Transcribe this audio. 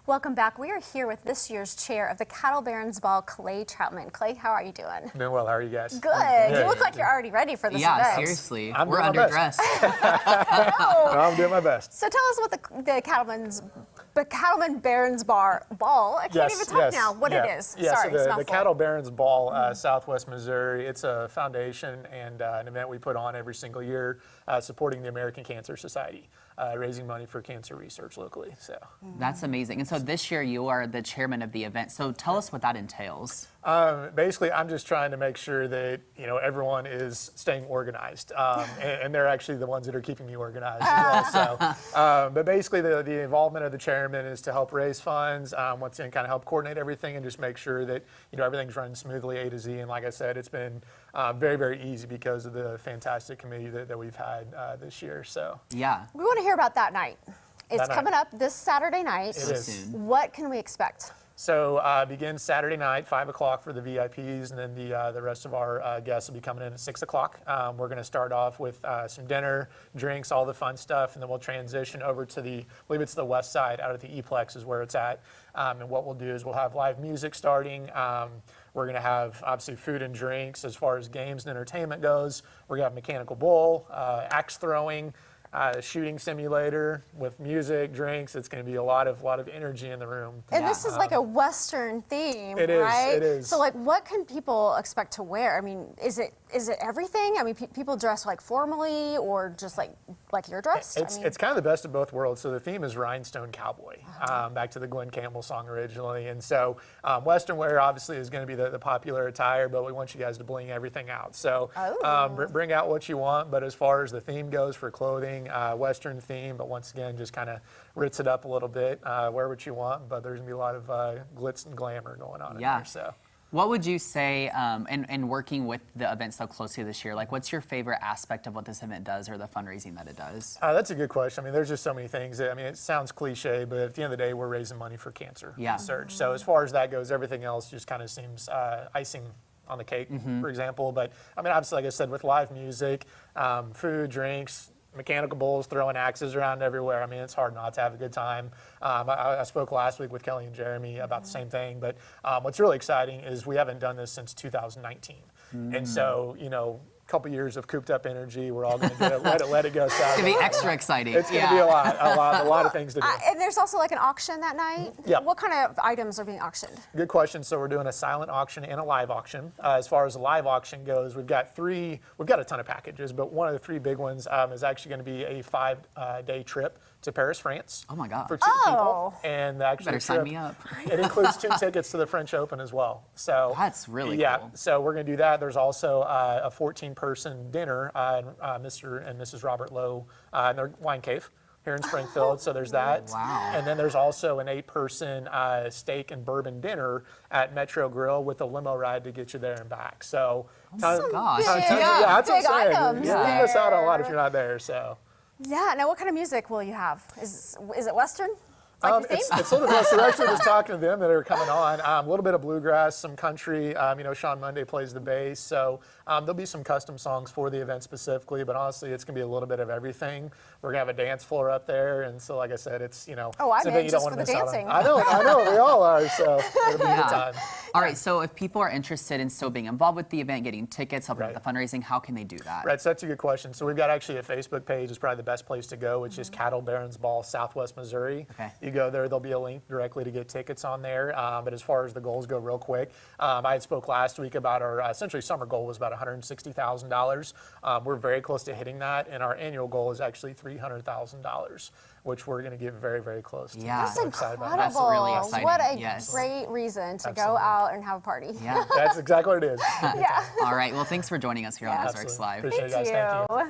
Welcome back. We are here with this year's chair of the Cattle Barons Ball, Clay Troutman. Clay, how are you doing? Doing well. How are you guys? Good. You look like you're already ready for this event. Yeah, seriously. I'm We're doing my underdressed. I'm doing my best. So tell us what the Cattleman Barons Ball. I can't even talk now. What it is. Yeah, Sorry, so the Cattle Barons Ball, Southwest Missouri. It's a foundation and an event we put on every single year, supporting the American Cancer Society, raising money for cancer research locally. So That's amazing. And so this year you are the chairman of the event. So tell us what that entails. Basically, I'm just trying to make sure that everyone is staying organized, and they're actually the ones that are keeping me organized as well. So, but basically, the involvement of the chairman is to help raise funds, once again, kind of help coordinate everything and just make sure that everything's running smoothly A to Z. And like I said, it's been very, very easy because of the fantastic committee that we've had this year. So Yeah. We want to hear about that night. It's That night. coming up this Saturday night. It is. What can we expect? So begins Saturday night, 5 o'clock for the VIPs, and then the rest of our guests will be coming in at 6 o'clock. We're going to start off with some dinner, drinks, all the fun stuff, and then we'll transition over to I believe it's the west side, out at the E-Plex is where it's at. And what we'll do is we'll have live music starting. We're going to have, obviously, food and drinks as far as games and entertainment goes. We're going to have mechanical bull, axe throwing, shooting simulator with music, drinks. It's going to be a lot of energy in the room. And this is like a Western theme, It is, right? it is. So, like, what can people expect to wear? I mean, is it everything? I mean, people dress like formally or just like you're dressed? It's kind of the best of both worlds. So the theme is Rhinestone Cowboy, back to the Glenn Campbell song originally. And so Western wear obviously is going to be the popular attire, but we want you guys to bling everything out. So bring out what you want, but as far as the theme goes for clothing, Western theme, but once again, just kind of ritz it up a little bit, wear what you want, but there's going to be a lot of glitz and glamour going on in there. So. What would you say, and working with the event so closely this year, like what's your favorite aspect of what this event does or the fundraising that it does? That's a good question. I mean, there's just so many things. It sounds cliche, but at the end of the day, we're raising money for cancer research. So as far as that goes, everything else just kind of seems icing on the cake, for example. But I mean, obviously, like I said, with live music, food, drinks, mechanical bulls, throwing axes around everywhere. I mean, it's hard not to have a good time. I spoke last week with Kelly and Jeremy about the same thing, but what's really exciting is we haven't done this since 2019. And so, a couple years of cooped up energy, we're all going to let it go south. It's going to be extra exciting. It's going to be a lot of things to do. And there's also like an auction that night? Yeah. What kind of items are being auctioned? Good question. So we're doing a silent auction and a live auction. As far as the live auction goes, we've got a ton of packages, but one of the three big ones is actually going to be a 5-day trip to Paris, France. Oh my God. For 2 people. And actually, Better sign me up. It includes 2 tickets to the French Open as well. So That's really cool. Yeah, so we're going to do that. There's also a 14-person dinner, Mr. and Mrs. Robert Lowe, in their wine cave here in Springfield. So there's that. Wow. And then there's also an 8-person steak and bourbon dinner at Metro Grill with a limo ride to get you there and back. So, gosh. that's what I'm saying. Items You miss out on a lot if you're not there. So. Yeah. Now, what kind of music will you have? Is it Western? Like the theme? It's a little bit. So we're actually just talking to them that are coming on. A little bit of bluegrass, some country. Sean Monday plays the bass, so there'll be some custom songs for the event specifically. But honestly, it's gonna be a little bit of everything. We're gonna have a dance floor up there, and so like I said, it's Oh, I'm it's a event in you just don't for want the to miss dancing. out on. I know, we all are. So it'll be a good time. All right, so if people are interested in still being involved with the event, getting tickets, helping with the fundraising, how can they do that? Right, so that's a good question. So we've got actually a Facebook page is probably the best place to go, which is Cattle Barons Ball, Southwest Missouri. Okay. You go there, there'll be a link directly to get tickets on there. But as far as the goals go, real quick, I had spoke last week about our essentially summer goal was about $160,000. We're very close to hitting that, and our annual goal is actually $300,000, which we're going to get very, very all to. Yeah. That's So excited about incredible. that. That's really exciting. What a Yes. great reason to go Absolutely. out and have a party. Yeah. That's exactly what it is. Yeah. All right, well, thanks for joining us here on Ozarks Absolutely. Live. Appreciate it, guys. Thank you.